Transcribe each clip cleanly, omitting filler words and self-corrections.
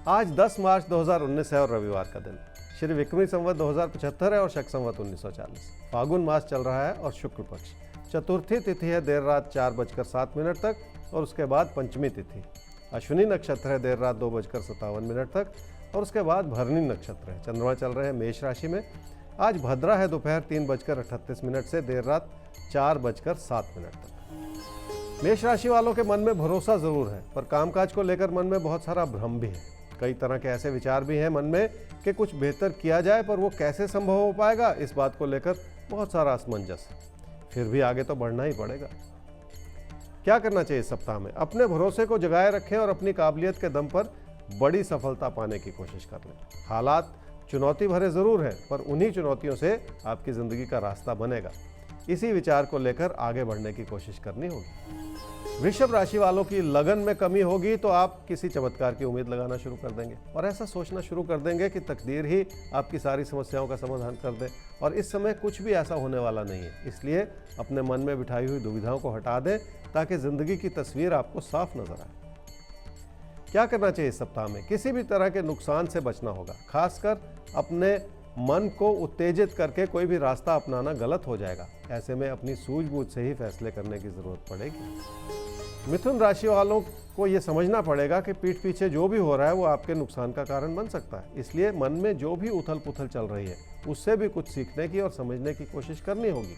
आज 10 मार्च 2019 है और रविवार का दिन। श्री विक्रमी संवत 2075 है और शक संवत 1940। फागुन मास चल रहा है और शुक्ल पक्ष। चतुर्थी तिथि है देर रात 4:07 तक और उसके बाद पंचमी तिथि। अश्विनी नक्षत्र है देर रात 2:57 तक और उसके बाद भरणी नक्षत्र है। चंद्रमा चल रहे हैं मेष राशि में। आज भद्रा है दोपहर 3:38 से देर रात 4:07 तक। मेष राशि वालों के मन में भरोसा जरूर है, पर कामकाज को लेकर मन में बहुत सारा भ्रम भी है। कई तरह के ऐसे विचार भी हैं मन में कि कुछ बेहतर किया जाए, पर वो कैसे संभव हो पाएगा, इस बात को लेकर बहुत सारा असमंजस है। फिर भी आगे तो बढ़ना ही पड़ेगा। क्या करना चाहिए इस सप्ताह में? अपने भरोसे को जगाए रखें और अपनी काबिलियत के दम पर बड़ी सफलता पाने की कोशिश कर लें। हालात चुनौती भरे जरूर हैं, पर उन्हीं चुनौतियों से आपकी जिंदगी का रास्ता बनेगा। इसी विचार को लेकर आगे बढ़ने की कोशिश करनी होगी। वृषभ राशि वालों की लगन में कमी होगी तो आप किसी चमत्कार की उम्मीद लगाना शुरू कर देंगे और ऐसा सोचना शुरू कर देंगे कि तकदीर ही आपकी सारी समस्याओं का समाधान कर दे। और इस समय कुछ भी ऐसा होने वाला नहीं है, इसलिए अपने मन में बिठाई हुई दुविधाओं को हटा दें ताकि जिंदगी की तस्वीर आपको साफ नजर आए। क्या करना चाहिए इस सप्ताह में? किसी भी तरह के नुकसान से बचना होगा। खासकर अपने मन को उत्तेजित करके कोई भी रास्ता अपनाना गलत हो जाएगा। ऐसे में अपनी सूझबूझ से ही फैसले करने की जरूरत पड़ेगी। मिथुन राशि वालों को यह समझना पड़ेगा कि पीठ पीछे जो भी हो रहा है वो आपके नुकसान का कारण बन सकता है। इसलिए मन में जो भी उथल पुथल चल रही है उससे भी कुछ सीखने की और समझने की कोशिश करनी होगी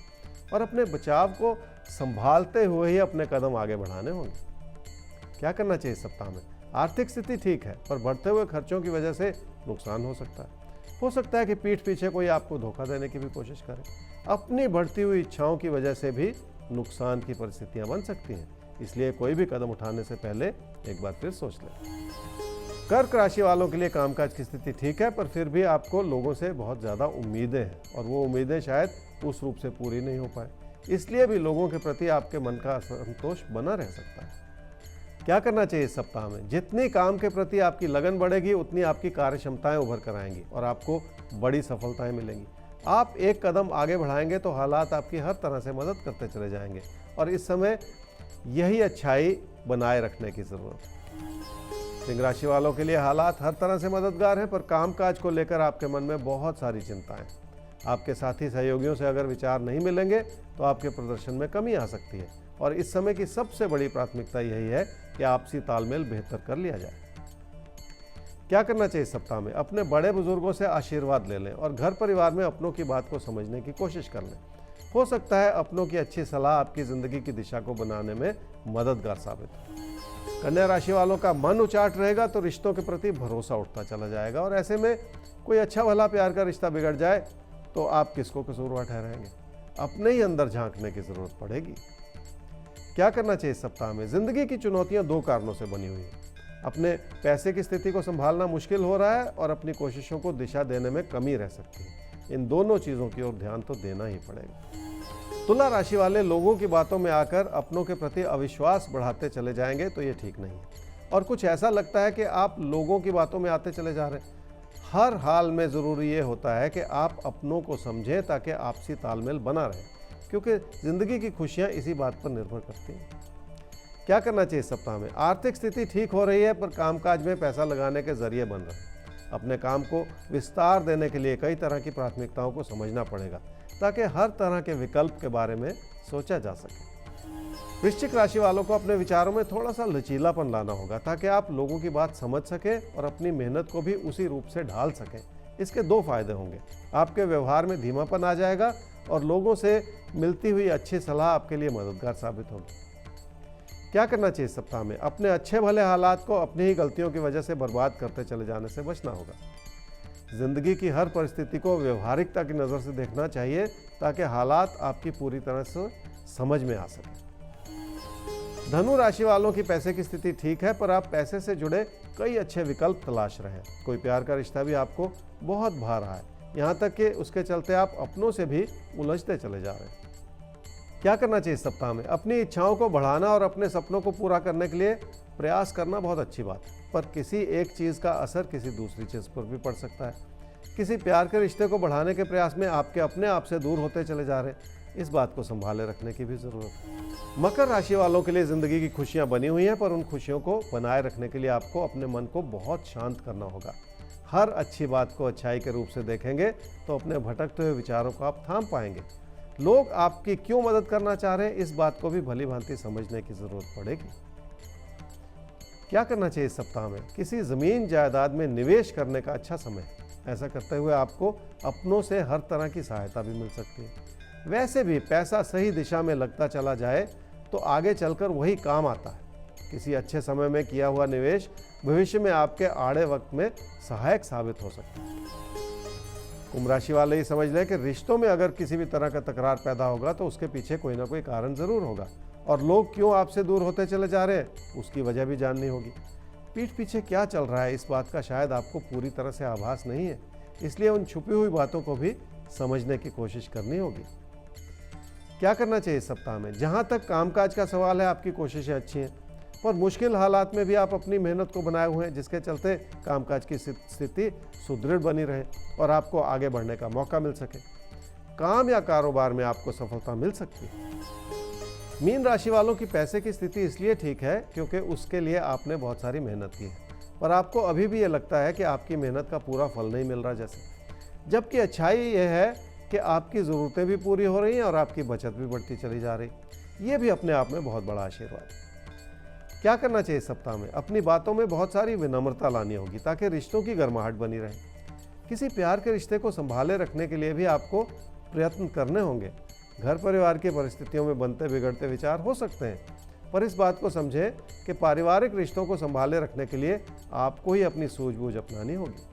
और अपने बचाव को संभालते हुए ही अपने कदम आगे बढ़ाने होंगे। क्या करना चाहिए इस सप्ताह में? आर्थिक स्थिति ठीक है, पर बढ़ते हुए खर्चों की वजह से नुकसान हो सकता है। हो सकता है कि पीठ पीछे कोई आपको धोखा देने की भी कोशिश करे। अपनी बढ़ती हुई इच्छाओं की वजह से भी नुकसान की परिस्थितियां बन सकती हैं, इसलिए कोई भी कदम उठाने से पहले एक बार फिर सोच लें। कर्क राशि वालों के लिए कामकाज की स्थिति ठीक है, पर फिर भी आपको लोगों से बहुत ज़्यादा उम्मीदें हैं और वो उम्मीदें शायद उस रूप से पूरी नहीं हो पाए, इसलिए भी लोगों के प्रति आपके मन का असंतोष बना रह सकता है। क्या करना चाहिए इस सप्ताह में? जितनी काम के प्रति आपकी लगन बढ़ेगी उतनी आपकी कार्य क्षमताएं उभर कर आएंगी और आपको बड़ी सफलताएं मिलेंगी। आप एक कदम आगे बढ़ाएंगे तो हालात आपकी हर तरह से मदद करते चले जाएंगे और इस समय यही अच्छाई बनाए रखने की जरूरत है। सिंह राशि वालों के लिए हालात हर तरह से मददगार हैं, पर कामकाज को लेकर आपके मन में बहुत सारी चिंताएं। आपके साथी सहयोगियों से अगर विचार नहीं मिलेंगे तो आपके प्रदर्शन में कमी आ सकती है और इस समय की सबसे बड़ी प्राथमिकता यही है कि आपसी तालमेल बेहतर कर लिया जाए। क्या करना चाहिए इस सप्ताह में? अपने बड़े बुजुर्गों से आशीर्वाद ले लें और घर परिवार में अपनों की बात को समझने की कोशिश कर लें। हो सकता है अपनों की अच्छी सलाह आपकी जिंदगी की दिशा को बनाने में मददगार साबित हो। कन्या राशि वालों का मन उचाट रहेगा तो रिश्तों के प्रति भरोसा उठता चला जाएगा और ऐसे में कोई अच्छा भला प्यार का रिश्ता बिगड़ जाए तो आप किसको कसूरवार ठहराएंगे? अपने ही अंदर झांकने की जरूरत पड़ेगी। क्या करना चाहिए इस सप्ताह में? जिंदगी की चुनौतियां दो कारणों से बनी हुई हैं। अपने पैसे की स्थिति को संभालना मुश्किल हो रहा है और अपनी कोशिशों को दिशा देने में कमी रह सकती है। इन दोनों चीजों की ओर ध्यान तो देना ही पड़ेगा। तुला राशि वाले लोगों की बातों में आकर अपनों के प्रति अविश्वास बढ़ाते चले जाएंगे तो ये ठीक नहीं है और कुछ ऐसा लगता है कि आप लोगों की बातों में आते चले जा रहे हैं। हर हाल में जरूरी ये होता है कि आप अपनों को समझें ताकि आपसी तालमेल बना रहे, क्योंकि जिंदगी की खुशियां इसी बात पर निर्भर करती हैं। क्या करना चाहिए इस सप्ताह में? आर्थिक स्थिति ठीक हो रही है, पर कामकाज में पैसा लगाने के जरिए बन रहे हैं। अपने काम को विस्तार देने के लिए कई तरह की प्राथमिकताओं को समझना पड़ेगा ताकि हर तरह के विकल्प के बारे में सोचा जा सके। वृश्चिक राशि वालों को अपने विचारों में थोड़ा सा लचीलापन लाना होगा ताकि आप लोगों की बात समझ सकें और अपनी मेहनत को भी उसी रूप से ढाल सकें। इसके दो फायदे होंगे। आपके व्यवहार में धीमापन आ जाएगा और लोगों से मिलती हुई अच्छी सलाह आपके लिए मददगार साबित होगी। क्या करना चाहिए इस सप्ताह में? अपने अच्छे भले हालात को अपनी ही गलतियों की वजह से बर्बाद करते चले जाने से बचना होगा। जिंदगी की हर परिस्थिति को व्यवहारिकता की नज़र से देखना चाहिए ताकि हालात आपकी पूरी तरह से समझ में आ सके। धनु राशि वालों की पैसे की स्थिति ठीक है, पर आप पैसे से जुड़े कई अच्छे विकल्प तलाश रहे हैं। कोई प्यार का रिश्ता भी आपको बहुत भा रहा है, यहाँ तक कि उसके चलते आप अपनों से भी उलझते चले जा रहे हैं। क्या करना चाहिए इस सप्ताह में? अपनी इच्छाओं को बढ़ाना और अपने सपनों को पूरा करने के लिए प्रयास करना बहुत अच्छी बात है, पर किसी एक चीज़ का असर किसी दूसरी चीज़ पर भी पड़ सकता है। किसी प्यार के रिश्ते को बढ़ाने के प्रयास में आपके अपने आप से दूर होते चले जा रहे हैं। इस बात को संभाले रखने की भी ज़रूरत है। मकर राशि वालों के लिए ज़िंदगी की खुशियाँ बनी हुई हैं, पर उन खुशियों को बनाए रखने के लिए आपको अपने मन को बहुत शांत करना होगा। हर अच्छी बात को अच्छाई के रूप से देखेंगे तो अपने भटकते हुए विचारों को आप थाम पाएंगे। लोग आपकी क्यों मदद करना चाह रहे हैं, इस बात को भी भली भांति समझने की ज़रूरत पड़ेगी। क्या करना चाहिए इस सप्ताह में? किसी ज़मीन जायदाद में निवेश करने का अच्छा समय है। ऐसा करते हुए आपको अपनों से हर तरह की सहायता भी मिल सकती है। वैसे भी पैसा सही दिशा में लगता चला जाए तो आगे चलकर वही काम आता है। किसी अच्छे समय में किया हुआ निवेश भविष्य में आपके आड़े वक्त में सहायक साबित हो सकता है। कुंभ राशि वाले ही समझ लें कि रिश्तों में अगर किसी भी तरह का तकरार पैदा होगा तो उसके पीछे कोई ना कोई कारण ज़रूर होगा, और लोग क्यों आपसे दूर होते चले जा रहे हैं उसकी वजह भी जाननी होगी। पीठ पीछे क्या चल रहा है इस बात का शायद आपको पूरी तरह से आभास नहीं है, इसलिए उन छुपी हुई बातों को भी समझने की कोशिश करनी होगी। क्या करना चाहिए इस सप्ताह में? जहाँ तक कामकाज का सवाल है, आपकी कोशिशें अच्छी हैं, पर मुश्किल हालात में भी आप अपनी मेहनत को बनाए हुए हैं, जिसके चलते कामकाज की स्थिति सुदृढ़ बनी रहे और आपको आगे बढ़ने का मौका मिल सके। काम या कारोबार में आपको सफलता मिल सकती है। मीन राशि वालों की पैसे की स्थिति इसलिए ठीक है क्योंकि उसके लिए आपने बहुत सारी मेहनत की है, पर आपको अभी भी ये लगता है कि आपकी मेहनत का पूरा फल नहीं मिल रहा जैसे। जबकि अच्छाई ये है कि आपकी ज़रूरतें भी पूरी हो रही हैं और आपकी बचत भी बढ़ती चली जा रही। ये भी अपने आप में बहुत बड़ा आशीर्वाद है। क्या करना चाहिए इस सप्ताह में? अपनी बातों में बहुत सारी विनम्रता लानी होगी ताकि रिश्तों की गर्माहट बनी रहे। किसी प्यार के रिश्ते को संभाले रखने के लिए भी आपको प्रयत्न करने होंगे। घर परिवार की परिस्थितियों में बनते बिगड़ते विचार हो सकते हैं, पर इस बात को समझें कि पारिवारिक रिश्तों को संभाले रखने के लिए आपको ही अपनी सूझबूझ अपनानी होगी।